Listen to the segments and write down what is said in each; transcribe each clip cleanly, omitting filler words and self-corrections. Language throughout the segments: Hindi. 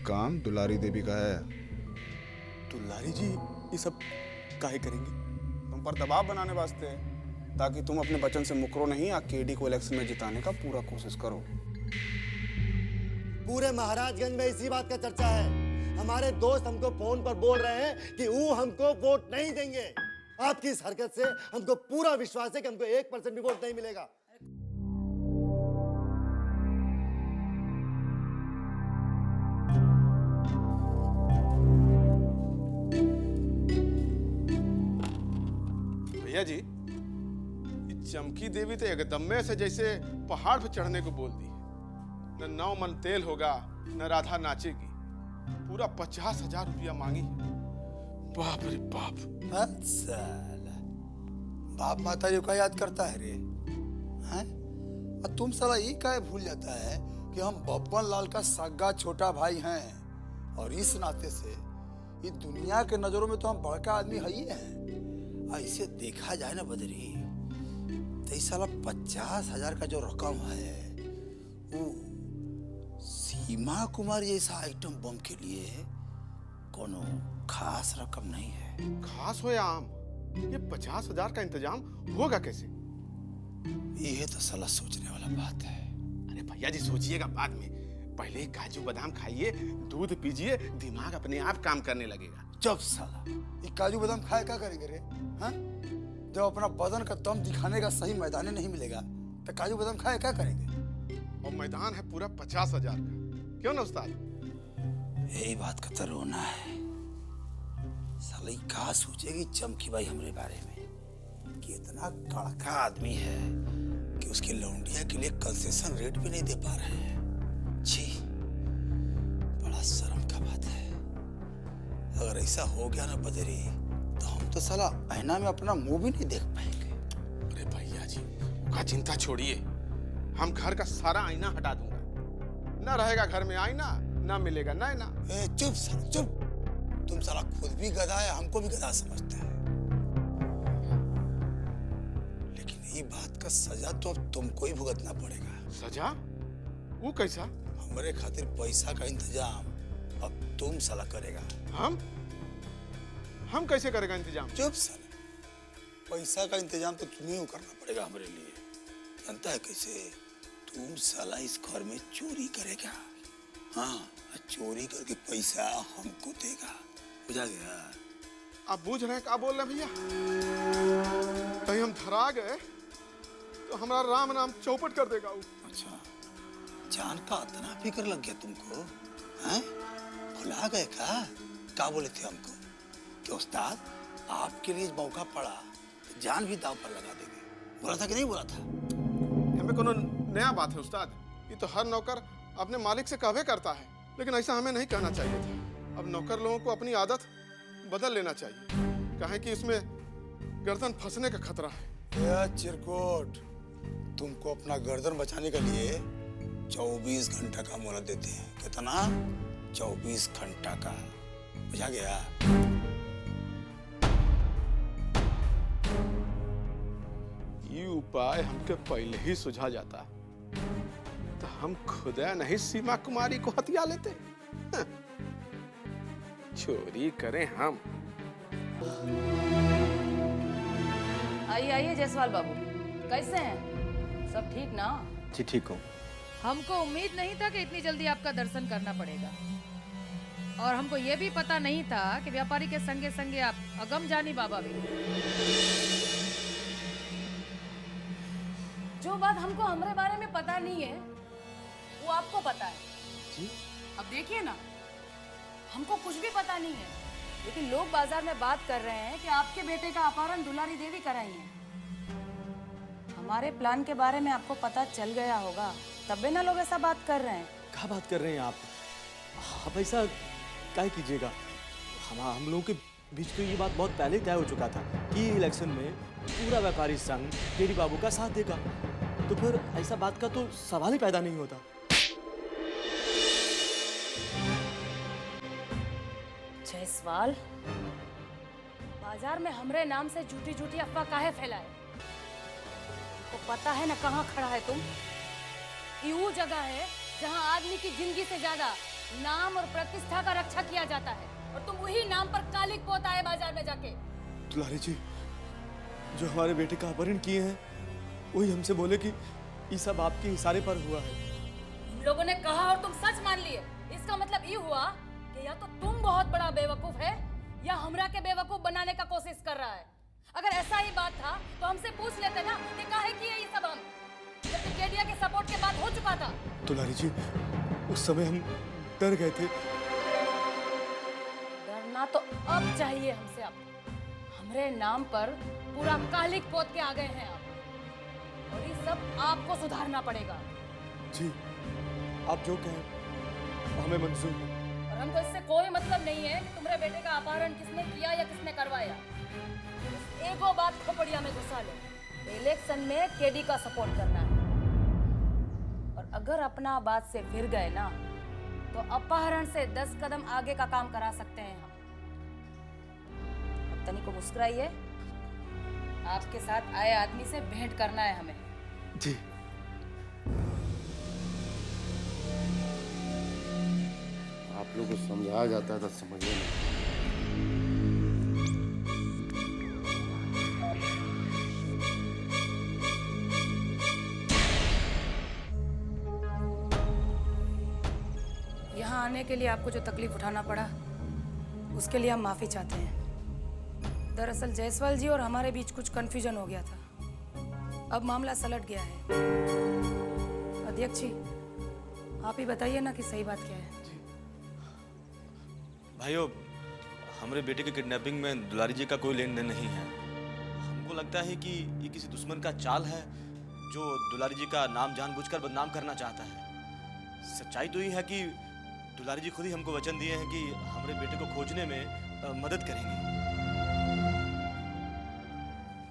काम दुलारी देवी का है। दुलारी जी ये सब काहे करेंगे? तुम पर दबाव बनाने वास्ते, ताकि तुम अपने वचन से मुकरो नहीं, या केडी को इलेक्शन में जिताने का पूरा कोशिश करो। पूरे महाराजगंज में इसी बात का चर्चा है। हमारे दोस्त हमको फोन पर बोल रहे हैं कि वो हमको वोट नहीं देंगे। आपकी इस हरकत से हमको पूरा विश्वास है कि हमको 1% भी वोट नहीं मिलेगा। भैया जी, ये चमकी देवी तो एकदम में से जैसे पहाड़ पे चढ़ने को बोल दी है। न 9 मन तेल होगा, न राधा नाचेगी। पूरा 50,000 रुपया मांगी है। बाप रे बाप। साला बाप माता जी का याद करता है रे, हैं? और तुम साला ये काहे भूल जाता है कि हम बब्बन लाल का सगा छोटा भाई हैं, और इस नाते से ये दुनिया के नजरों में तो हम बड़का आदमी है ही हैं। ऐसे देखा जाए ना बदरी, तो इस साला 50,000 का जो रकम है वो सीमा कुमार जैसा आइटम बम के लिए कोनो खास रकम नहीं है। खास हो या आम, ये 50,000 का इंतजाम होगा कैसे? ये तो साला सोचने वाला बात है। अरे भैया जी सोचिएगा बाद में, पहले काजू बादाम खाइए, दूध पीजिए, दिमाग अपने आप काम करने लगेगा। चुप साला, ये काजू बादाम खाए क्या करेंगे रे? हाँ? जब अपना बदन का दम दिखाने का सही मैदान ही नहीं मिलेगा तो काजू बादाम खाए क्या करेंगे? और मैदान है पूरा 50,000 का, क्यों ना उस्ताद? यही बात का तो रोना है। साला कहा सोचेगी चमकी भाई हमारे बारे में कि इतना कड़का आदमी है कि उसकी लौंडिया के लिए कंसेशन रेट भी नहीं दे पा रहे हैं। छी, बड़ा शर्म का बात है। अगर ऐसा हो गया ना बदरी, तो हम तो साला आईना में अपना मुंह भी नहीं देख पाएंगे। अरे भैया जी का चिंता छोड़िए, हम घर का सारा आईना हटा दूंगा। ना रहेगा घर में आईना, ना मिलेगा नैना। चुप साला चुप, तुम साला खुद भी गधा है, हमको भी गधा समझता है। लेकिन ये बात का सजा तो अब तुमको ही भुगतना पड़ेगा। सजा? वो कैसा? हमारे खातिर पैसा का इंतजाम अब तुम साला करेगा। हम कैसे करेगा इंतजाम? चुप साला, पैसा का इंतजाम तो तुम्हें करना पड़ेगा हमारे लिए। जानता है कैसे? तुम साला इस घर में चोरी करेगा, हाँ, चोरी करके पैसा हमको देगा। बुझा गया? आप बूझ रहे हैं क्या बोल रहे हैं भैया? कहीं हम धरा गए तो हमारा राम नाम चौपट कर देगा वो। अच्छा, जान का इतना फिक्र लग गया तुमको, हैं? भुला गए क्या बोले थे हमको कि उस्ताद आपके लिए मौका पड़ा तो जान भी दांव पर लगा देंगे? बोला था कि नहीं बोला था? हमें कोनो नया बात है उस्ताद, ये तो हर नौकर अपने मालिक से कहवे करता है, लेकिन ऐसा हमें नहीं कहना चाहिए था। अब नौकर लोगों को अपनी आदत बदल लेना चाहिए, कहें कि इसमें गर्दन फंसने का खतरा है। चिरकुट, तुमको अपना गर्दन बचाने के लिए 24 घंटा का मोहलत देते हैं। कितना? 24 घंटा का। बुझा गया? ये उपाय हमके पहले ही सुझा जाता तो हम खुदा नहीं सीमा कुमारी को हथिया लेते। चोरी करें हम। आइए आइए जायसवाल बाबू, कैसे हैं? सब ठीक ना? जी ठीक हूँ। हमको उम्मीद नहीं था कि इतनी जल्दी आपका दर्शन करना पड़ेगा, और हमको ये भी पता नहीं था कि व्यापारी के संगे संगे आप अगम जानी बाबा भी। जो बात हमको हमारे बारे में पता नहीं है वो आपको पता है जी? अब देखिए ना, हमको कुछ भी पता नहीं है, लेकिन लोग बाजार में बात कर रहे हैं कि आपके बेटे का अपहरण दुलारी देवी कराई है। हमारे प्लान के बारे में आपको पता चल गया होगा, तबे ना लोग ऐसा बात कर रहे हैं। क्या बात कर रहे हैं आप? आप ऐसा क्या कीजिएगा? हम लोगों के बीच तो ये बात बहुत पहले तय हो चुका था कि इलेक्शन में पूरा व्यापारी संघ केडी बाबू का साथ देगा, तो फिर ऐसा बात का तो सवाल ही पैदा नहीं होता। जायसवाल, बाजार में हमरे नाम से झूठी झूठी अफवाह काहे फैलाए? तो पता है ना कहाँ खड़ा है तुम? ये वो जगह है जहाँ आदमी की जिंदगी से ज्यादा नाम और प्रतिष्ठा का रक्षा किया जाता है, और तुम वही नाम पर कालिक पोत आए बाजार में जाके। दुलारी जी, जो हमारे बेटे का अपहरण किए हैं वही हमसे बोले कि ये सब आपके इशारे पर हुआ है। उन लोगों ने कहा और तुम सच मान लिए। इसका मतलब ये हुआ कि या तो तुम बहुत बड़ा बेवकूफ है या हमरा के बेवकूफ बनाने का कोशिश कर रहा है। अगर ऐसा ही बात था तो हमसे पूछ लेते ना कि काहे किए ये सब हम, जबकि केडिया के सपोर्ट के बाद हो चुका था। दुलारी जी, उस समय हम डर गए थे। डरना तो अब चाहिए हमसे। अब हमरे नाम पर पूरा कालिक पोत के आ गए हैं आप, और ये सब आपको सुधारना पड़ेगा। जी, आप जो कहें हमें मंजूर है। और हमको इससे कोई मतलब नहीं है कि तुम्हारे बेटे का अपहरण किसने किया या किसने करवाया। बस एगो बात खोपड़िया में घुसा लो, इलेक्शन में केडी का सपोर्ट करना है। और अगर अपना बात से फिर गए ना तो अपहरण से 10 कदम आगे का काम करा सकते हैं हम। अब तनी को मुस्कुराइए, आपके साथ आए आदमी से भेंट करना है हमें। जी। आप लोगों को समझाया जाता है तो समझिए नहीं। यहाँ आने के लिए आपको जो तकलीफ उठाना पड़ा उसके लिए हम माफी चाहते हैं। दरअसल जायसवाल जी और हमारे बीच कुछ कंफ्यूजन हो गया था। अब मामला सलट गया है। अध्यक्ष जी, आप ही बताइए ना कि सही बात क्या है। भाइयों, हमारे बेटे की किडनैपिंग में दुलारी जी का कोई लेन देन नहीं है। हमको लगता है कि ये किसी दुश्मन का चाल है जो दुलारी जी का नाम जानबूझकर बदनाम करना चाहता है। सच्चाई तो ये है कि दुलारी जी खुद ही हमको वचन दिए हैं कि हमारे बेटे को खोजने में मदद करेंगे।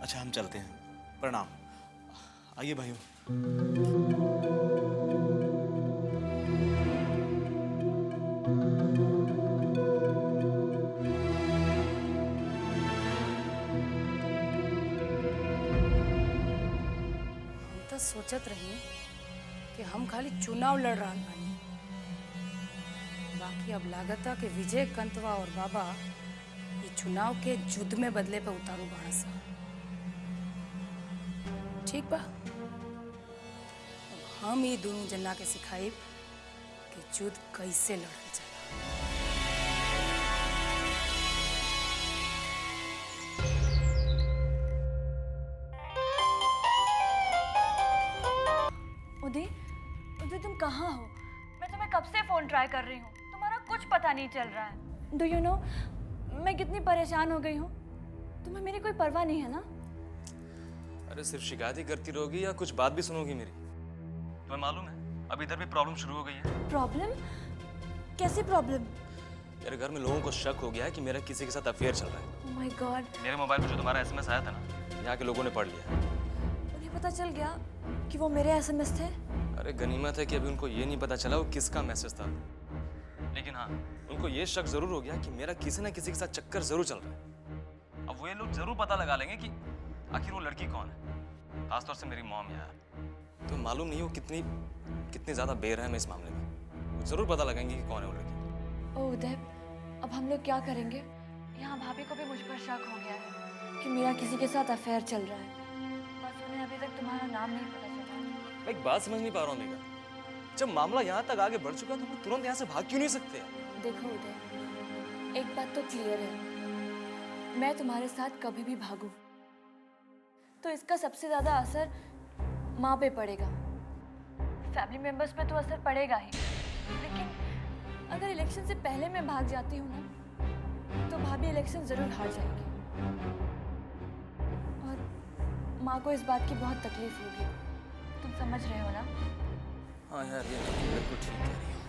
अच्छा, हम चलते हैं। प्रणाम। आइए भाइयों। सोचत रही कि हम खाली चुनाव लड़ रहा बानी, बाकी अब लागता कि विजय कंतवा और बाबा ये चुनाव के युद्ध में बदले पे उतारू बाड़ा सा। ठीक बा, अब हम ये दोनों जना के सिखाई कि युद्ध कैसे लड़ल जाला। उदय, तुम कहाँ हो? मैं तुम्हें कब से फोन ट्राई कर रही हूँ, तुम्हारा कुछ पता नहीं चल रहा है। डू यू नो मैं कितनी परेशान हो गई हूँ? तुम्हें मेरी कोई परवाह नहीं है ना? अरे सिर्फ शिकायत ही करती रहोगी या कुछ बात भी सुनोगी मेरी? तुम्हें मालूम है अब इधर भी प्रॉब्लम शुरू हो गई है। प्रॉब्लम? कैसी प्रॉब्लम? मेरे घर में लोगों को शक हो गया है कि मेरा किसी के साथ अफेयर चल रहा है। Oh my God. मेरे मोबाइल पर जो तुम्हारा एसएमएस आया था ना, यहाँ के लोगों ने पढ़ लिया। उन्हें पता चल गया कि वो मेरे एसएमएस थे? अरे गनीमत है कि अभी उनको ये नहीं पता चला वो किसका मैसेज था, लेकिन हाँ उनको ये शक जरूर हो गया कि मेरा किसी ना किसी के साथ चक्कर जरूर चल रहा है। अब वो ये लोग जरूर पता लगा लेंगे कि आखिर वो लड़की कौन है, खासतौर से मेरी मॉम यार। तो मालूम नहीं वो कितनी ज्यादा बेरहम है इस मामले में। वो जरूर पता लगाएंगे कि कौन है वो लड़की। ओह उदय, अब हम लोग क्या करेंगे? यहाँ भाभी को भी मुझ पर शक हो गया है कि मेरा किसी के साथ अफेयर चल रहा है। बस उन्हें अभी तक तुम्हारा नाम नहीं पता चला। मैं एक बात समझ नहीं पा रहा हूँ मेघा, जब मामला यहाँ तक आगे बढ़ चुका तो हम तुरंत यहाँ से भाग क्यों नहीं सकते? देखो उदय, एक बात तो क्लियर है, मैं तुम्हारे साथ कभी भी भागूं तो इसका सबसे ज्यादा असर माँ पे पड़ेगा। फैमिली मेंबर्स पे तो असर पड़ेगा ही, लेकिन अगर इलेक्शन से पहले मैं भाग जाती हूँ ना तो भाभी इलेक्शन जरूर हार जाएगी और माँ को इस बात की बहुत तकलीफ होगी। तुम समझ रहे हो ना? हाँ यार, ये बिल्कुल ठीक कह रही हो।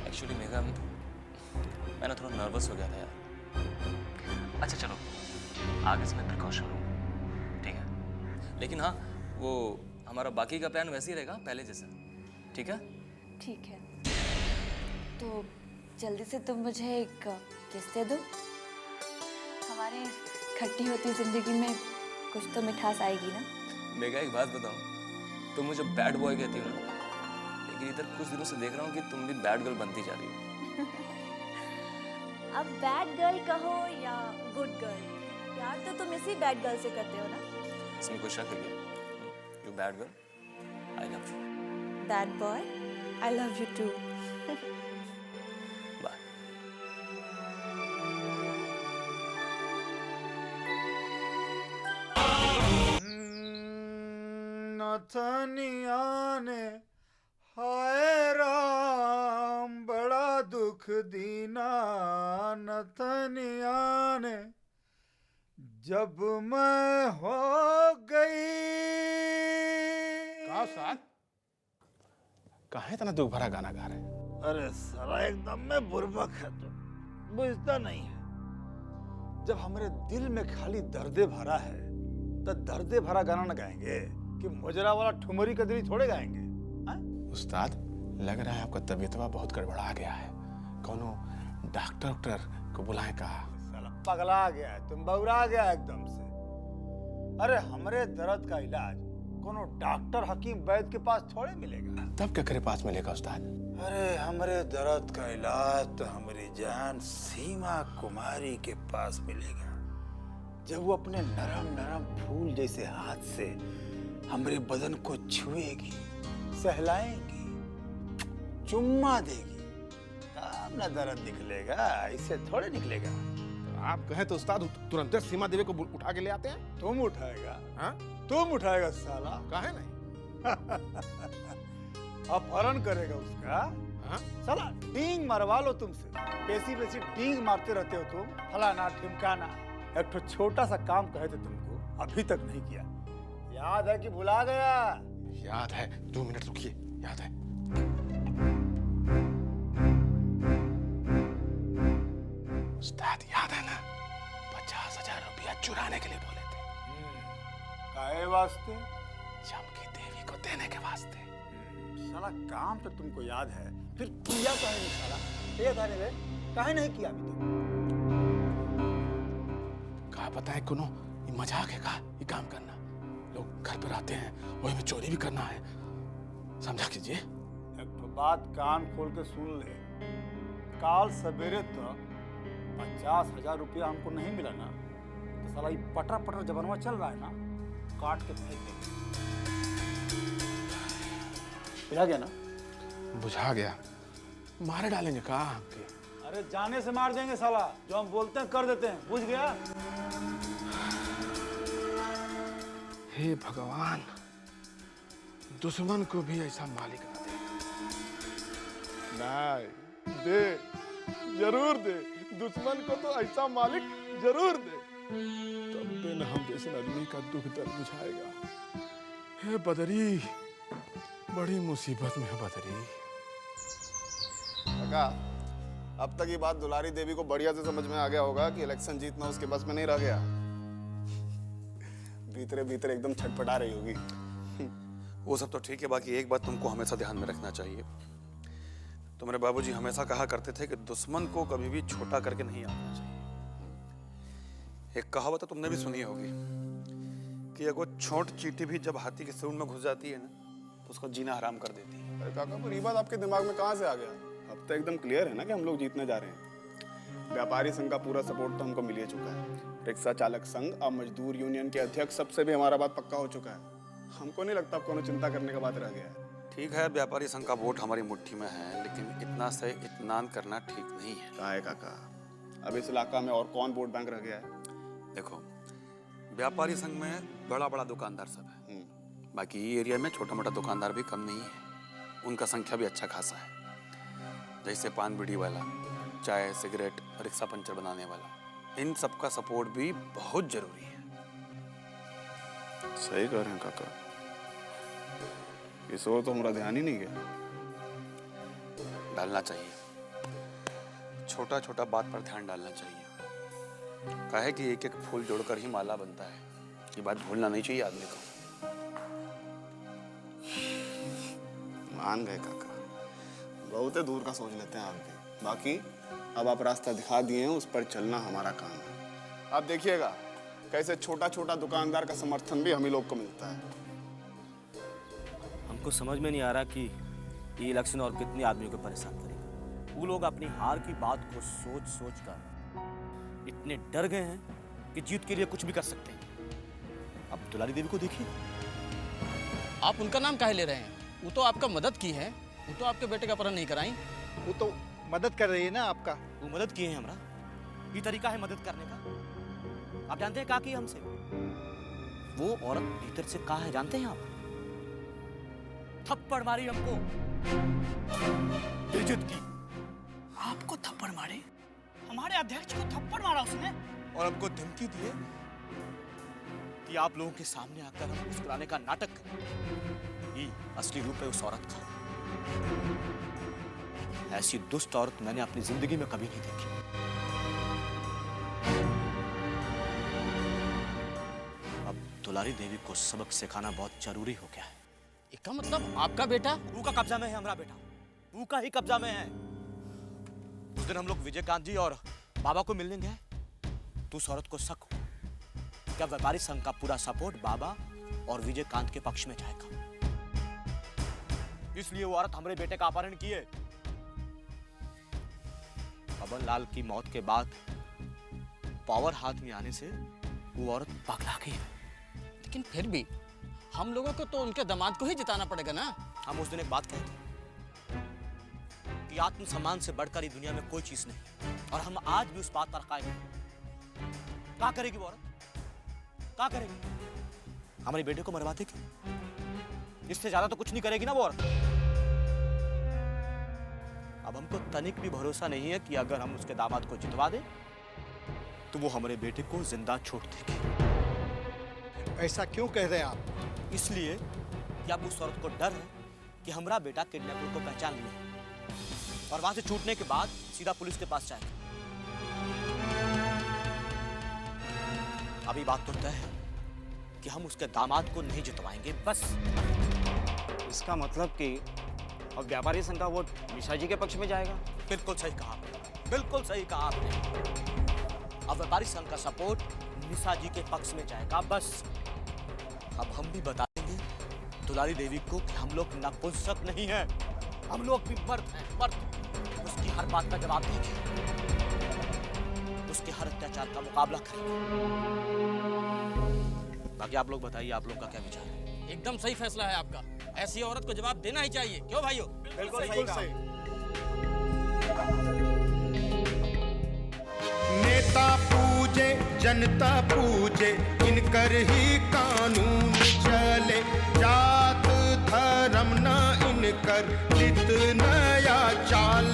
एक्चुअली मेघा, मैं ना थोड़ा नर्वस हो गया था यार। अच्छा चलो, आगे से मैं प्रिकॉशन लूँगा, ठीक है? लेकिन हाँ, वो हमारा बाकी का प्लान वैसे ही रहेगा पहले जैसा, ठीक है? ठीक है, तो जल्दी से तुम मुझे एक किस दे दो। हमारी खट्टी होती जिंदगी में कुछ तो मिठास आएगी ना? मेघा एक बात बताऊँ, तुम मुझे बैड बॉय कहती हो ना, लेकिन इधर कुछ दिनों से देख रहा हूँ कि तुम भी बैड गर्ल बनती जा रही हो। अब बैड गर्ल कहो या गुड गर्ल, प्यार तो तुम इसी बैड गर्ल से करते हो ना। इसमें कोई शक है क्या? You bad girl, I love you. Bad boy, I love you too. Bye. नथनिया ने हाय राम बड़ा दुख दीना, नथनिया ने जब मैं हो गई। कहा साथ काहे इतना दुख भरा गाना गा रहे हैं? अरे साला एकदम में बुर्बक है तो बुझता नहीं है। जब हमारे दिल में खाली दर्दे भरा है तो दर्दे भरा गाना न गाएंगे कि मुजरा वाला ठुमरी का दिल थोड़े गाएंगे। उस्ताद, लग रहा है आपका तबीयतवा बहुत गड़बड़ा गया है। कोनो डॉक्टर को बुलाएं कहा। साला पगला गया है, तुम बौरा गया एकदम से। अरे हमरे दर्द का इलाज कोनो डॉक्टर हकीम वैद्य के पास थोड़े मिलेगा। तब केकरे पास मिलेगा उस्ताद? अरे हमरे दर्द का इलाज तो हमारी जान सीमा कुमारी के पास मिलेगा। जब वो अपने नरम नरम फूल जैसे हाथ से हमारे बदन को छुएगी, सहलाएगी, चुम्मा देगी, तब ना दर्द निकलेगा, इससे थोड़े निकलेगा। तो आप कहें तो उस्ताद तुरंत सीमा देवी को उठा के ले आते हैं। तुम उठाएगा? हाँ? तुम उठाएगा साला? काहे नहीं? अपहरण करेगा उसका। हाँ? साला डींग मरवा लो तुमसे, पेशी पेशी डींग मारते रहते हो तुम, फलाना ठिमकाना। एक तो छोटा सा काम कहे थे तुमको, अभी तक नहीं किया। याद है कि भुला गया? याद है, 2 मिनट रुकिए, याद है। उस्ताद याद है ना, 50,000 रुपया चुराने के लिए बोले थे। काहे वास्ते? चमकी देवी को देने के वास्ते। साला काम तो तुमको याद है, फिर किया काहे नहीं साला? ये था रे, काहे नहीं किया अभी तक? कहा पता है कोनो ये मजाक है का ये काम करना? लोग घर पर आते हैं, वही में चोरी भी करना है, समझा कीजिए। एक तो बात कान खोल के सुन ले, काल सवेरे तक 50,000 रुपया हमको नहीं मिला ना, तो साला ये पटर पटर जबरवा चल रहा है ना, काट के फेंक देंगे। बुझा गया ना? बुझा गया। मारे डालेंगे कहा हमके? अरे जाने से मार देंगे साला, जो हम बोलते हैं कर देते हैं, बुझ गया? हे भगवान, दुश्मन को भी ऐसा मालिक न दे। नहीं, दे, जरूर दे। दुश्मन को तो ऐसा मालिक जरूर दे, तब दिन हम जैसे आदमी का दुख दर्द बुझाएगा। हे बदरी, बड़ी मुसीबत में है बदरी। काका, अब तक ये बात दुलारी देवी को बढ़िया से समझ में आ गया होगा कि इलेक्शन जीतना उसके बस में नहीं रह गया। भीतरे भीतरे एकदम छटपटा रही होगी। वो सब तो ठीक है, बाकी एक बात तुमको हमेशा ध्यान में रखना चाहिए। तुम्हारे बाबूजी हमेशा कहा करते थे कि दुश्मन को कभी भी छोटा करके नहीं आना चाहिए। एक कहावत तो तुमने भी सुनी होगी कि अगर छोट चींटी भी जब हाथी के सूंड में घुस जाती है ना, तो उसको जीना हराम कर देती है। अरे काका, पर ये बात आपके दिमाग में कहाँ से आ गया? अब तो एकदम क्लियर है ना कि हम लोग जीतने जा रहे हैं। व्यापारी संघ का पूरा सपोर्ट तो हमको मिल ही चुका है। रिक्शा चालक संघ और मजदूर यूनियन के अध्यक्ष सबसे भी हमारा बात पक्का हो चुका है। हमको नहीं लगता अब कोनो चिंता करने का बात रह गया है। ठीक है, व्यापारी संघ का वोट हमारी मुट्ठी में है, लेकिन इतना से इत्मीनान करना ठीक नहीं है। कहा है काका, अब इस इलाका में और कौन वोट बैंक रह गया है? देखो, व्यापारी संघ में बड़ा बड़ा दुकानदार सब है, बाकी एरिया में छोटा मोटा दुकानदार भी कम नहीं है। उनका संख्या भी अच्छा खासा है, जैसे पान बीड़ी वाला, चाय सिगरेट, रिक्शा पंचर बनाने वाला। इन सबका सपोर्ट भी बहुत जरूरी है। सही कह रहे हैं काका, इस ओर तो हमारा ध्यान ही नहीं गया। डालना चाहिए, छोटा छोटा बात पर ध्यान डालना चाहिए। काहे कि एक एक फूल जोड़कर ही माला बनता है, ये बात भूलना नहीं चाहिए आदमी को। मान गए काका, बहुत ही दूर का सोच लेते हैं आप भी। बाकी अब आप रास्ता दिखा दिए हैं, उस पर चलना हमारा काम है। आप देखिएगा कैसे छोटा छोटा दुकानदार का समर्थन भी हम ही लोग को मिलता है। हमको समझ में नहीं आ रहा कि ये इलेक्शन और कितने आदमियों को परेशान करेगा। वो लोग अपनी हार की बात को सोच सोच कर इतने डर गए हैं कि जीत के लिए कुछ भी कर सकते हैं। अब दुलारी देवी को देखिए। आप उनका नाम काहे ले रहे हैं? वो तो आपका मदद की है, वो तो आपके बेटे का अपहरण नहीं कराई। वो तो मदद कर रही है ना आपका। वो मदद किए हैं हमरा। ये तरीका है मदद करने का। आप जानते हैं क्या किया हमसे? वो औरत भीतर से कहा है जानते हैं आप? थप्पड़ मारी हमको, बेइज्जत की। आपको थप्पड़ मारे? हमारे अध्यक्ष को थप्पड़ मारा उसने? और हमको धमकी दी है कि आप लोगों के सामने आकर हम मुस्कुराने का नाटक करें। ये असली रूप है उस औरत का। ऐसी दुष्ट औरत मैंने अपनी जिंदगी में कभी नहीं देखी। अब दुलारी देवी को सबक सिखाना बहुत जरूरी हो गया है। इसका मतलब आपका बेटा वो का कब्जा में है? हमारा बेटा वो का ही कब्जा में है। उस दिन हम लोग विजयकांत जी और बाबा को मिलने गए तो उस औरत को शक हुआ क्या व्यापारी संघ का पूरा सपोर्ट बाबा और विजयकांत के पक्ष में जाएगा, इसलिए वो औरत हमारे बेटे का अपहरण किए। पवन लाल की मौत के बाद पावर हाथ में आने से वो औरत पगला गई। लेकिन फिर भी हम लोगों को तो उनके दामाद को ही जिताना पड़ेगा ना। हम उस दिन एक बात कहे थे कि आत्मसम्मान से बढ़कर इस दुनिया में कोई चीज नहीं, और हम आज भी उस बात पर कायम हैं। क्या करेगी वो औरत? क्या करेगी? हमारे बेटे को मरवा देगी? इससे ज्यादा तो कुछ नहीं करेगी ना वो औरत। अब हमको तनिक भी भरोसा नहीं है कि अगर हम उसके दामाद को जितवा दें तो वो हमारे बेटे को जिंदा छोड़ देगी। ऐसा क्यों कह रहे हैं आप? इसलिए कि अब उस औरत को डर है कि हमारा बेटा किडनैपर को पहचान लिया और वहां से छूटने के बाद सीधा पुलिस के पास जाएगा। अभी बात तो तय है कि हम उसके दामाद को नहीं जितवाएंगे बस। इसका मतलब कि अब व्यापारी संघ का वोट निशा जी के पक्ष में जाएगा? बिल्कुल सही कहा आपने, बिल्कुल सही कहा आपने। अब व्यापारी संघ का सपोर्ट निशा जी के पक्ष में जाएगा बस। अब हम भी बता देंगे दुलारी देवी को कि हम लोग नपुंसक नहीं हैं, हम लोग भी मर्द हैं, मर्द। उसकी हर बात का जवाब देंगे, उसके हर अत्याचार का मुकाबला करेंगे। बाकी आप लोग बताइए, आप लोग का क्या विचार है? एकदम सही फैसला है आपका। ऐसी औरत को जवाब देना ही चाहिए, क्यों भाइयों? बिल्कुल सही। नेता पूजे जनता पूजे, इनकर ही कानून चले। जात धर्म न इनकर नित नया चाल